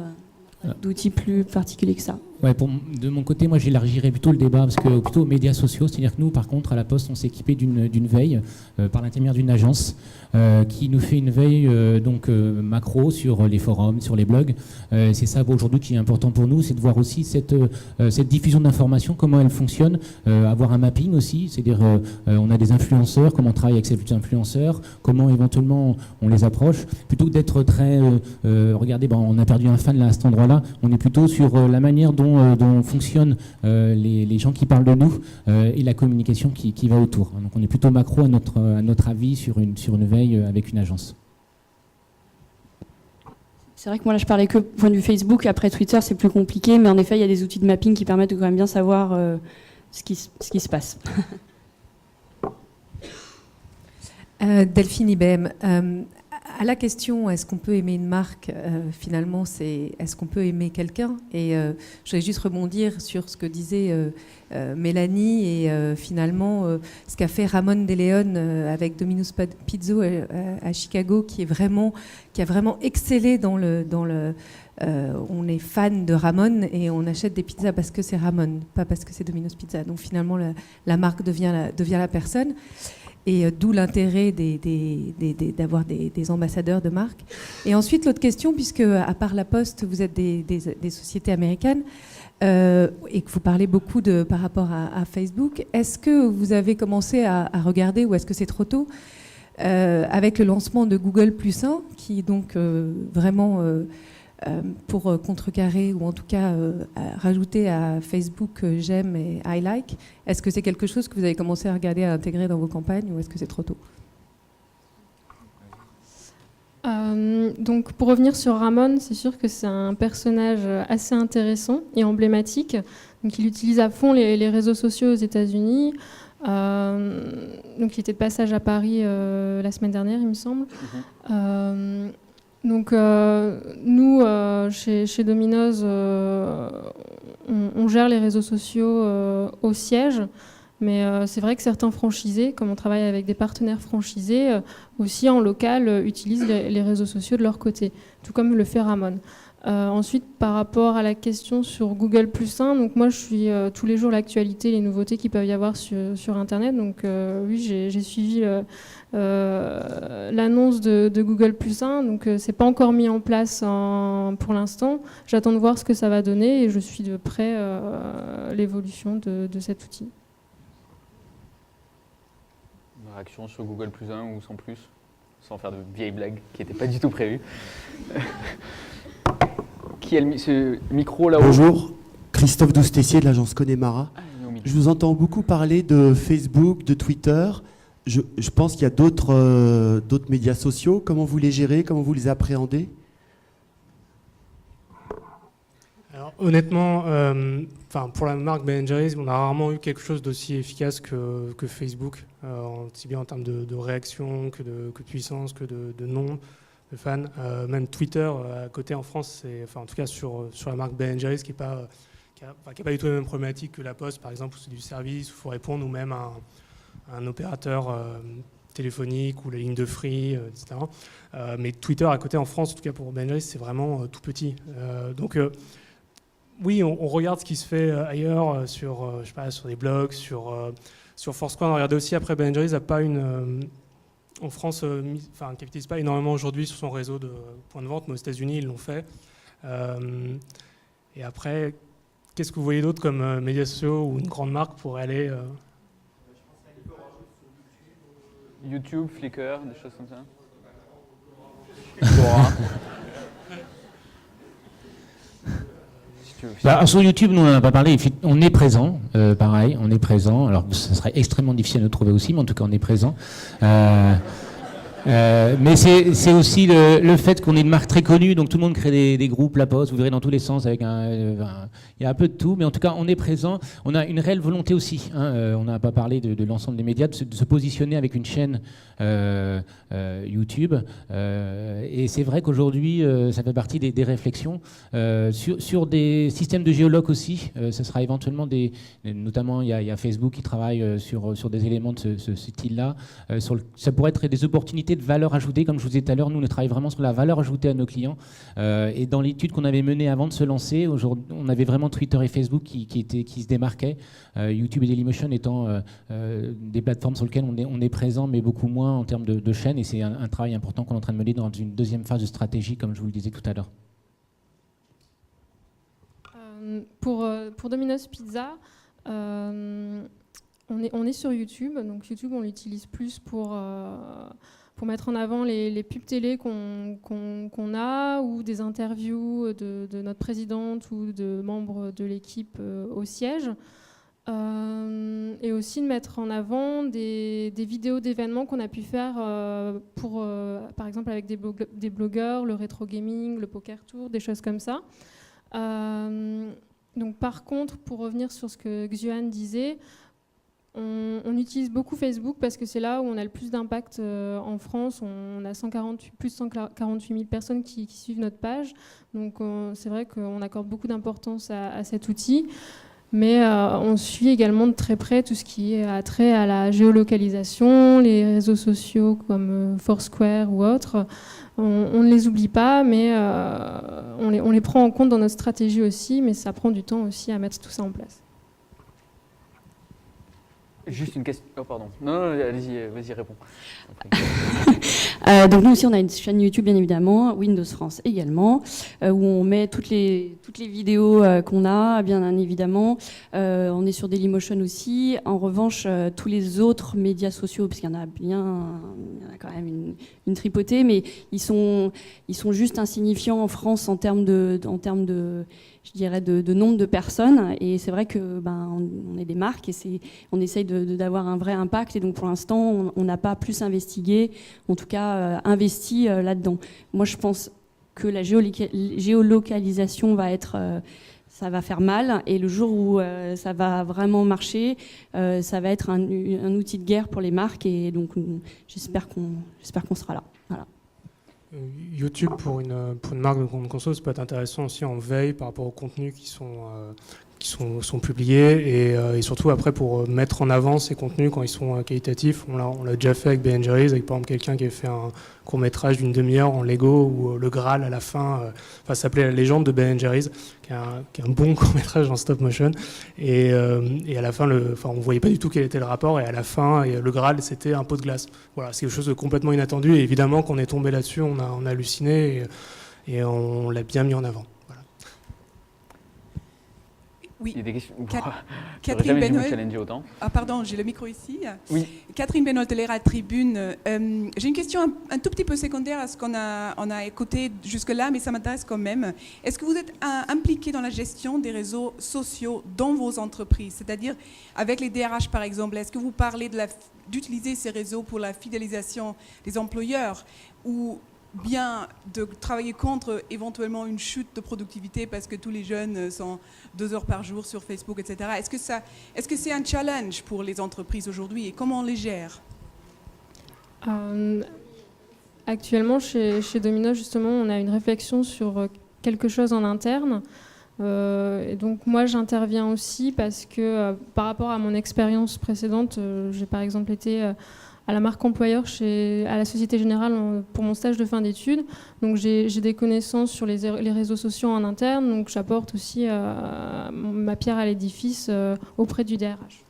d'outils plus particuliers que ça. Ouais, de mon côté, moi j'élargirais plutôt le débat, parce que plutôt aux médias sociaux, c'est-à-dire que nous, par contre, à la Poste, on s'est équipé d'une veille par l'intermédiaire d'une agence qui nous fait une veille macro sur les forums, sur les blogs. C'est ça aujourd'hui qui est important pour nous, c'est de voir aussi cette diffusion d'informations, comment elle fonctionne, avoir un mapping aussi, c'est-à-dire on a des influenceurs, comment on travaille avec ces influenceurs, comment éventuellement on les approche, plutôt que d'être très regardez, on a perdu un fan là à cet endroit-là, on est plutôt sur la manière dont fonctionnent les gens qui parlent de nous et la communication qui va autour. Donc on est plutôt macro à notre avis sur une veille avec une agence. C'est vrai que moi là je parlais que point de vue Facebook, après Twitter c'est plus compliqué, mais en effet il y a des outils de mapping qui permettent de quand même bien savoir ce qui se passe. Delphine IBM, à la question est-ce qu'on peut aimer une marque, finalement c'est est-ce qu'on peut aimer quelqu'un, et je voudrais juste rebondir sur ce que disait Mélanie et finalement ce qu'a fait Ramon de Leon avec Domino's Pizza à Chicago, qui a vraiment excellé dans le on est fan de Ramon et on achète des pizzas parce que c'est Ramon, pas parce que c'est Domino's Pizza. Donc finalement la marque devient la personne. Et d'où l'intérêt d'avoir des ambassadeurs de marque. Et ensuite, l'autre question, puisque à part la Poste, vous êtes des sociétés américaines et que vous parlez beaucoup par rapport à Facebook, est-ce que vous avez commencé à regarder, ou est-ce que c'est trop tôt, avec le lancement de Google +1, qui est donc vraiment pour contrecarrer, ou en tout cas rajouter à Facebook j'aime et I like. Est-ce que c'est quelque chose que vous avez commencé à regarder, à intégrer dans vos campagnes, ou est-ce que c'est trop tôt? Donc pour revenir sur Ramon, c'est sûr que c'est un personnage assez intéressant et emblématique. Donc il utilise à fond les réseaux sociaux aux États-Unis. Donc il était de passage à Paris la semaine dernière, il me semble. Donc nous, chez Domino's, on gère les réseaux sociaux au siège, mais c'est vrai que certains franchisés, comme on travaille avec des partenaires franchisés, aussi en local, utilisent les réseaux sociaux de leur côté, tout comme le fait Ramon. Ensuite, par rapport à la question sur Google +1, donc moi je suis tous les jours l'actualité, les nouveautés qu'il peut y avoir sur Internet. Donc oui, j'ai suivi l'annonce de Google +1, donc c'est pas encore mis en place pour l'instant. J'attends de voir ce que ça va donner et je suis de près l'évolution de cet outil. Une réaction sur Google +1 ou sans plus, sans faire de vieilles blagues qui n'étaient pas du tout prévues. Qui a ce micro là-haut? Bonjour, Christophe Doustessier de l'agence Connemara. Je vous entends beaucoup parler de Facebook, de Twitter. Je pense qu'il y a d'autres médias sociaux. Comment vous les gérez? Comment vous les appréhendez? Honnêtement, pour la marque Ben & Jerry's, on a rarement eu quelque chose d'aussi efficace que Facebook, aussi bien en termes de réaction que de puissance, que de nombre de fans. Même Twitter, à côté en France, en tout cas sur la marque Ben & Jerry's, qui n'a pas du tout la même problématique que la Poste, par exemple, où c'est du service, où il faut répondre, ou même un opérateur téléphonique ou la ligne de Free, etc. Mais Twitter, à côté en France, en tout cas pour Ben & Jerry's, c'est vraiment tout petit. Donc, oui, on regarde ce qui se fait ailleurs sur des blogs, sur Foursquare. On regarde aussi après Ben & Jerry's n'a pas en France, capitalise pas énormément aujourd'hui sur son réseau de points de vente, mais aux États-Unis ils l'ont fait. Et après, qu'est-ce que vous voyez d'autre comme médias sociaux où une grande marque pourrait aller YouTube, Flickr, des choses comme ça. Sur YouTube, nous on n'en a pas parlé. On est présent, pareil, on est présent. Alors, ça serait extrêmement difficile de nous trouver aussi, mais en tout cas, on est présent. Mais c'est aussi le fait qu'on est une marque très connue, donc tout le monde crée des groupes, La Poste, vous verrez dans tous les sens, avec il y a un peu de tout, mais en tout cas on est présent. On a une réelle volonté aussi, on n'a pas parlé de l'ensemble des médias, de se positionner avec une chaîne YouTube, et c'est vrai qu'aujourd'hui ça fait partie des réflexions sur des systèmes de géologue aussi. Ça sera éventuellement notamment il y a Facebook qui travaille sur des éléments de ce style-là. Ça pourrait être des opportunités de valeur ajoutée, comme je vous disais tout à l'heure. Nous, on travaille vraiment sur la valeur ajoutée à nos clients. Et dans l'étude qu'on avait menée avant de se lancer, aujourd'hui, on avait vraiment Twitter et Facebook qui se démarquaient. YouTube et Dailymotion étant des plateformes sur lesquelles on est présent, mais beaucoup moins en termes de chaînes. Et c'est un travail important qu'on est en train de mener dans une deuxième phase de stratégie, comme je vous le disais tout à l'heure. Pour Domino's Pizza, on est sur YouTube. Donc YouTube, on l'utilise plus pour mettre en avant les pubs télé qu'on a, ou des interviews de notre présidente ou de membres de l'équipe au siège. Et aussi de mettre en avant des vidéos d'événements qu'on a pu faire par exemple avec des blogueurs, le rétro gaming, le poker tour, des choses comme ça. Donc par contre, pour revenir sur ce que Xuan disait, on utilise beaucoup Facebook parce que c'est là où on a le plus d'impact en France. On a plus de 148 000 personnes qui suivent notre page. Donc c'est vrai qu'on accorde beaucoup d'importance à cet outil. Mais on suit également de très près tout ce qui est trait à la géolocalisation, les réseaux sociaux comme Foursquare ou autres. On ne les oublie pas, mais on les prend en compte dans notre stratégie aussi, mais ça prend du temps aussi à mettre tout ça en place. Juste une question. Oh, pardon. Non, allez-y, vas-y, réponds. Donc nous aussi, on a une chaîne YouTube, bien évidemment, Windows France également, où on met toutes les vidéos qu'on a, bien évidemment. On est sur Dailymotion aussi. En revanche, tous les autres médias sociaux, parce qu'il y en a quand même une tripotée, mais ils sont juste insignifiants en France en termes de je dirais, de nombre de personnes. Et c'est vrai que on est des marques et on essaye d'avoir un vrai impact. Et donc pour l'instant, on n'a pas plus investigué, en tout cas investi là-dedans. Moi, je pense que la géolocalisation ça va faire mal. Et le jour où ça va vraiment marcher, ça va être un outil de guerre pour les marques. Et donc j'espère qu'on sera là. Voilà. YouTube pour une marque de grande conso, ça peut être intéressant aussi en veille par rapport aux contenus qui sont publiés et surtout après pour mettre en avant ces contenus quand ils sont qualitatifs. On l'a déjà fait avec Ben & Jerry's, avec par exemple quelqu'un qui a fait un court-métrage d'une demi-heure en Lego où le Graal à la fin, ça s'appelait La légende de Ben & Jerry's, qui est un bon court-métrage en stop motion. Et à la fin, on ne voyait pas du tout quel était le rapport. Et à la fin, le Graal, c'était un pot de glace. Voilà, c'est quelque chose de complètement inattendu. Et évidemment, quand on est tombé là-dessus, on a halluciné et on l'a bien mis en avant. Oui. Il y a des questions. Catherine Benoît. Challenger autant. Ah pardon, j'ai le micro ici. Oui. Catherine Benoît de l'ERA Tribune. J'ai une question un tout petit peu secondaire à ce qu'on a écouté jusque-là, mais ça m'intéresse quand même. Est-ce que vous êtes impliqué dans la gestion des réseaux sociaux dans vos entreprises? C'est-à-dire, avec les DRH par exemple, est-ce que vous parlez d'utiliser ces réseaux pour la fidélisation des employeurs? Ou bien de travailler contre éventuellement une chute de productivité parce que tous les jeunes sont 2 heures par jour sur Facebook, etc. Est-ce que c'est un challenge pour les entreprises aujourd'hui et comment on les gère? Actuellement, chez Domino's, justement, on a une réflexion sur quelque chose en interne. Et donc moi, j'interviens aussi parce que par rapport à mon expérience précédente, j'ai par exemple été à la marque employeur à la Société Générale pour mon stage de fin d'études. Donc j'ai des connaissances sur les réseaux sociaux en interne, donc j'apporte aussi ma pierre à l'édifice auprès du DRH.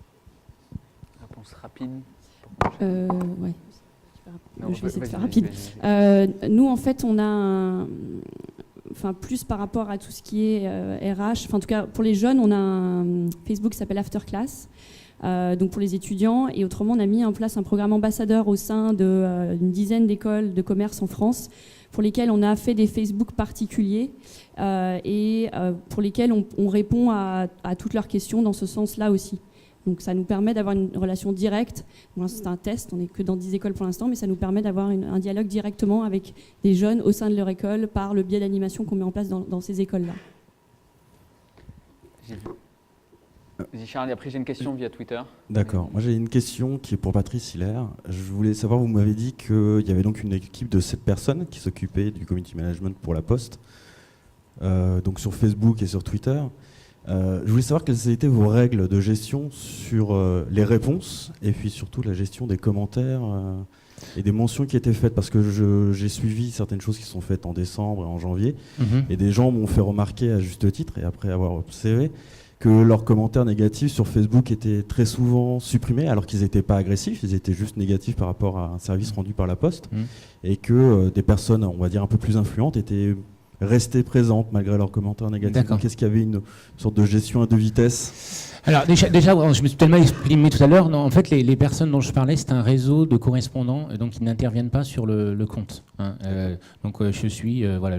Réponse rapide. Ouais. Non, je vais essayer de faire vas-y, rapide. vas-y. Nous, en fait, on a plus par rapport à tout ce qui est RH, en tout cas pour les jeunes, on a un Facebook qui s'appelle After Class. Donc pour les étudiants, et autrement on a mis en place un programme ambassadeur au sein d'une dizaine d'écoles de commerce en France pour lesquelles on a fait des Facebook particuliers et pour lesquels on répond à toutes leurs questions dans ce sens-là aussi. Donc ça nous permet d'avoir une relation directe. Bon, c'est un test, on n'est que dans 10 écoles pour l'instant, mais ça nous permet d'avoir un dialogue directement avec des jeunes au sein de leur école par le biais d'animation qu'on met en place dans ces écoles-là. Vas-y Charles, et après j'ai une question via Twitter. D'accord. Moi j'ai une question qui est pour Patrice Hilaire. Je voulais savoir, vous m'avez dit qu'il y avait donc une équipe de 7 personnes qui s'occupait du community management pour la Poste, donc sur Facebook et sur Twitter. Je voulais savoir quelles étaient vos règles de gestion sur les réponses et puis surtout la gestion des commentaires et des mentions qui étaient faites, parce que j'ai suivi certaines choses qui sont faites en décembre et en janvier, et des gens m'ont fait remarquer à juste titre, et après avoir observé, que leurs commentaires négatifs sur Facebook étaient très souvent supprimés alors qu'ils n'étaient pas agressifs, ils étaient juste négatifs par rapport à un service rendu par la Poste, et que des personnes, on va dire, un peu plus influentes étaient restées présentes malgré leurs commentaires négatifs. Donc, est-ce qu'il y avait une sorte de gestion à 2 vitesses ? Alors déjà, je me suis tellement exprimé tout à l'heure. En fait, les personnes dont je parlais, c'est un réseau de correspondants, donc ils n'interviennent pas sur le compte. Hein. Donc je suis, voilà,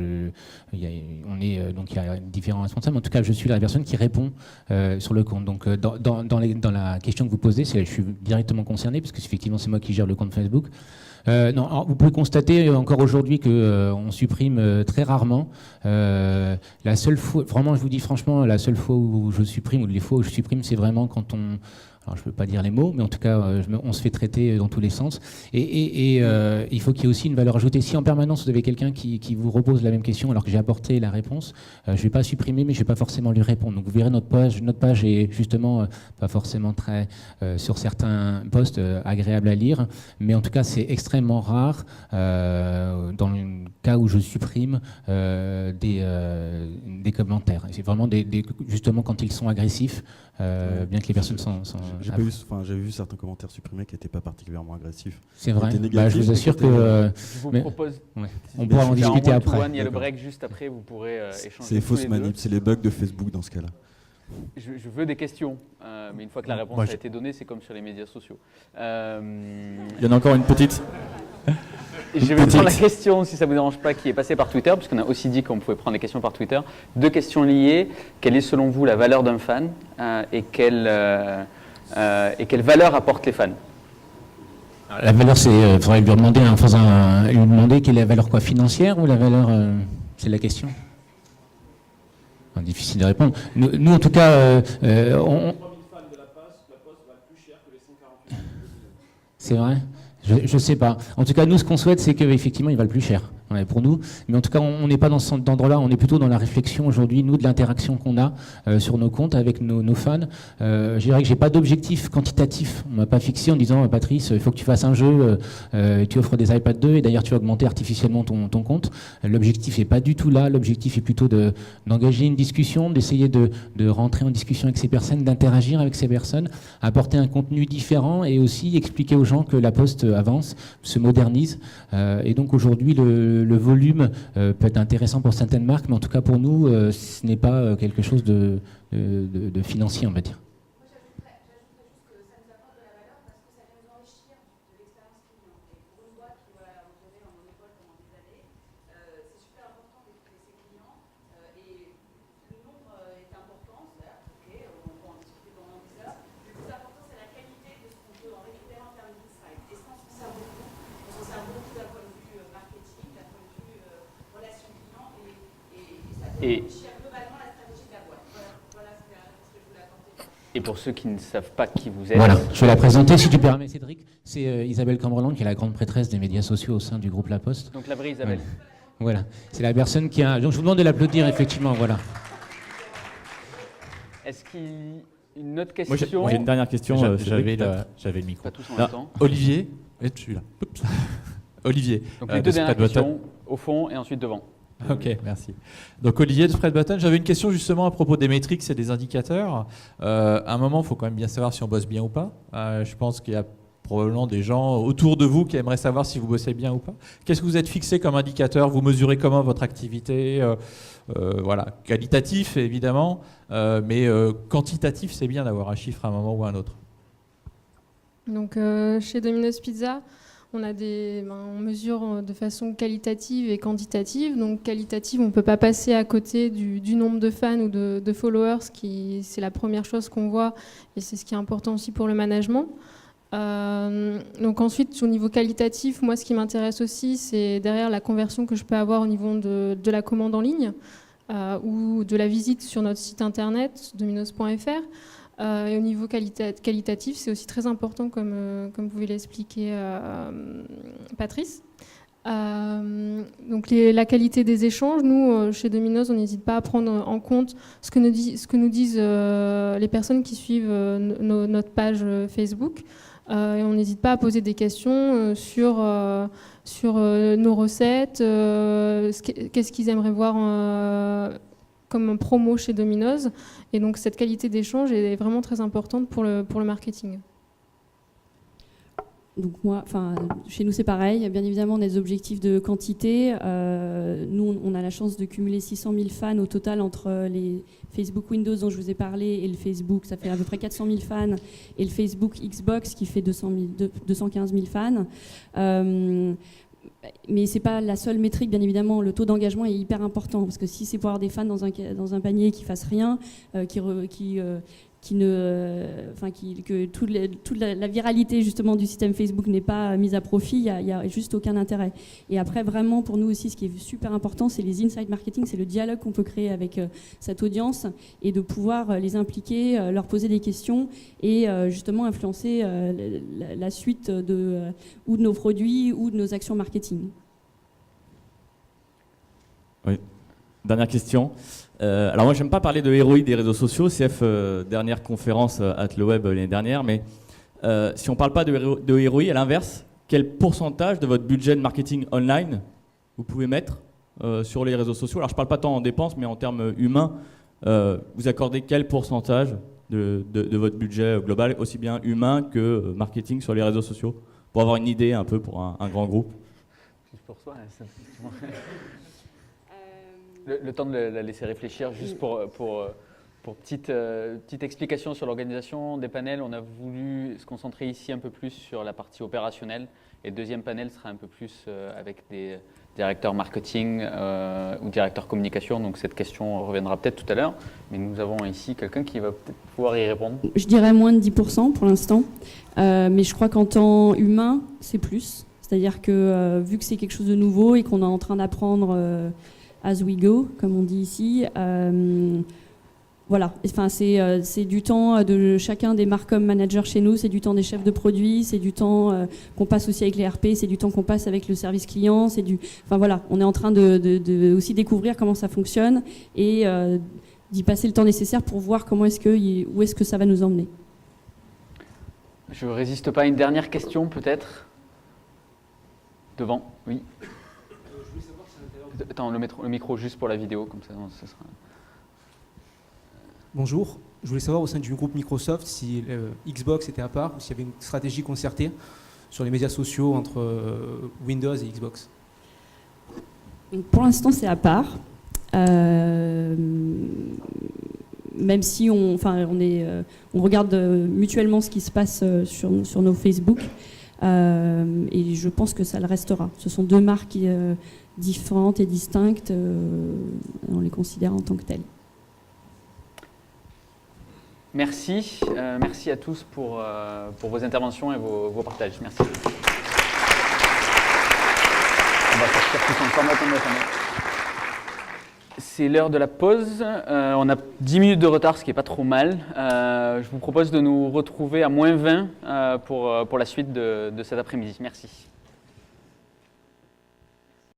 il y a différents responsables. En tout cas, je suis la personne qui répond sur le compte. Donc dans la question que vous posez, je suis directement concerné parce que effectivement c'est moi qui gère le compte Facebook. Non, vous pouvez constater encore aujourd'hui qu'on supprime très rarement. La seule fois, vraiment, je vous dis franchement, la seule fois où je supprime, ou les fois où je supprime, c'est vraiment quand alors je ne peux pas dire les mots, mais en tout cas, on se fait traiter dans tous les sens. Et il faut qu'il y ait aussi une valeur ajoutée. Si en permanence vous avez quelqu'un qui vous repose la même question alors que j'ai apporté la réponse, je ne vais pas supprimer, mais je ne vais pas forcément lui répondre. Donc vous verrez notre page est justement pas forcément très, sur certains posts, agréable à lire, mais en tout cas c'est extrêmement rare dans le cas où je supprime des commentaires. C'est vraiment justement quand ils sont agressifs, bien que les personnes sont j'ai vu certains commentaires supprimés qui n'étaient pas particulièrement agressifs. C'est vrai. Je vous assure que je vous propose. Ouais. On pourra en discuter après. Il y a le break juste après. Vous pourrez échanger. C'est les fausses manips, c'est les bugs de Facebook dans ce cas-là. Je veux des questions, mais une fois que la réponse a été donnée, c'est comme sur les médias sociaux. Il y en a encore une petite. Je vais prendre la question, si ça ne vous dérange pas, qui est passée par Twitter, puisqu'on a aussi dit qu'on pouvait prendre des questions par Twitter. 2 questions liées. Quelle est selon vous la valeur d'un fan et quelle valeur apportent les fans? La valeur, il faudrait lui demander, lui demander quelle est la valeur financière ou la valeur, c'est la question. Difficile de répondre. Nous en tout cas, c'est vrai. Je sais pas. En tout cas, nous, ce qu'on souhaite, c'est qu'effectivement, il valent plus cher pour nous. Mais en tout cas, on n'est pas dans cet endroit-là. On est plutôt dans la réflexion aujourd'hui, nous, de l'interaction qu'on a sur nos comptes avec nos fans. Je dirais que j'ai pas d'objectif quantitatif. On m'a pas fixé en disant, Patrice, il faut que tu fasses un jeu, tu offres des iPad 2 et d'ailleurs, tu vas augmenter artificiellement ton compte. L'objectif est pas du tout là. L'objectif est plutôt d'engager une discussion, d'essayer de rentrer en discussion avec ces personnes, d'interagir avec ces personnes, apporter un contenu différent et aussi expliquer aux gens que la Poste avance, se modernise. Et donc aujourd'hui, le volume peut être intéressant pour certaines marques, mais en tout cas pour nous, ce n'est pas quelque chose de financier, on va dire. Et pour ceux qui ne savent pas qui vous êtes... Voilà, je vais la présenter si tu permets, Cédric. C'est Isabelle Cambreland, qui est la grande prêtresse des médias sociaux au sein du groupe La Poste. Donc la vraie Isabelle. Voilà, c'est la personne qui a... Donc je vous demande de l'applaudir, effectivement, voilà. Est-ce qu'il y a une autre question? Moi, j'ai une dernière question. J'avais le micro. Pas tous en même temps. Olivier, je suis là. Oups. Olivier. Donc les deux dernières questions, au fond et ensuite devant. Ok, merci. Donc Olivier de Spread Button, j'avais une question justement à propos des métriques et des indicateurs. À un moment, il faut quand même bien savoir si on bosse bien ou pas. Je pense qu'il y a probablement des gens autour de vous qui aimeraient savoir si vous bossez bien ou pas. Qu'est-ce que vous êtes fixé comme indicateur? Vous mesurez comment votre activité? Voilà, qualitatif évidemment, mais quantitatif, c'est bien d'avoir un chiffre à un moment ou à un autre. Donc chez Domino's Pizza, on mesure de façon qualitative et quantitative. Donc qualitative, on ne peut pas passer à côté du nombre de fans ou de followers, c'est la première chose qu'on voit et c'est ce qui est important aussi pour le management. Donc ensuite, au niveau qualitatif, moi ce qui m'intéresse aussi, c'est derrière la conversion que je peux avoir au niveau de la commande en ligne ou de la visite sur notre site internet, dominos.fr. Et au niveau qualitatif, c'est aussi très important, comme pouvait l'expliquer Patrice. Donc la qualité des échanges, nous, chez Domino's, on n'hésite pas à prendre en compte ce que nous disent les personnes qui suivent notre page Facebook. Et on n'hésite pas à poser des questions sur nos recettes, qu'est-ce qu'ils aimeraient voir comme promo chez Domino's. Et donc cette qualité d'échange est vraiment très importante pour le marketing. Donc chez nous c'est pareil, bien évidemment on a des objectifs de quantité. Nous on a la chance de cumuler 600 000 fans au total entre les Facebook Windows dont je vous ai parlé et le Facebook, ça fait à peu près 400 000 fans, et le Facebook Xbox qui fait 215 000 fans. Mais c'est pas la seule métrique, bien évidemment. Le taux d'engagement est hyper important parce que si c'est pour avoir des fans dans un panier qui fassent rien, que toute la viralité justement du système Facebook n'est pas mise à profit, il y a juste aucun intérêt. Et après, vraiment pour nous aussi, ce qui est super important, c'est les insight marketing, c'est le dialogue qu'on peut créer avec cette audience et de pouvoir les impliquer, leur poser des questions et justement influencer la suite ou de nos produits ou de nos actions marketing. Oui. Dernière question. Alors moi, j'aime pas parler de ROI des réseaux sociaux. CF, dernière conférence à le web l'année dernière, mais si on parle pas de ROI, à l'inverse, quel pourcentage de votre budget de marketing online vous pouvez mettre sur les réseaux sociaux? Alors je parle pas tant en dépenses, mais en termes humains, vous accordez quel pourcentage de votre budget global, aussi bien humain que marketing sur les réseaux sociaux, pour avoir une idée un peu pour un grand groupe? Juste pour soi, le temps de la laisser réfléchir, juste pour petite explication sur l'organisation des panels, on a voulu se concentrer ici un peu plus sur la partie opérationnelle et le deuxième panel sera un peu plus avec des directeurs marketing ou directeurs communication, donc cette question reviendra peut-être tout à l'heure, mais nous avons ici quelqu'un qui va peut-être pouvoir y répondre. Je dirais moins de 10% pour l'instant, mais je crois qu'en temps humain, c'est plus. C'est-à-dire que vu que c'est quelque chose de nouveau et qu'on est en train d'apprendre as we go, comme on dit ici. Voilà, enfin, c'est du temps de chacun des marcom managers chez nous, c'est du temps des chefs de produits, c'est du temps qu'on passe aussi avec les RP, c'est du temps qu'on passe avec le service client, enfin voilà, on est en train de aussi découvrir comment ça fonctionne et d'y passer le temps nécessaire pour voir où est-ce que ça va nous emmener. Je ne résiste pas à une dernière question peut-être. Devant, oui. Attends, le micro juste pour la vidéo, comme ça sera... Bonjour, je voulais savoir au sein du groupe Microsoft si Xbox était à part ou s'il y avait une stratégie concertée sur les médias sociaux entre Windows et Xbox. Pour l'instant, c'est à part. Même si on regarde mutuellement ce qui se passe sur nos Facebook. Et je pense que ça le restera. Ce sont deux marques différentes et distinctes, on les considère en tant que telles. Merci, merci à tous pour vos interventions et vos partages. Merci. On va sortir tous ensemble. c'est l'heure de la pause. On a 10 minutes de retard, ce qui n'est pas trop mal. Je vous propose de nous retrouver à -20 pour la suite de cet après-midi. Merci.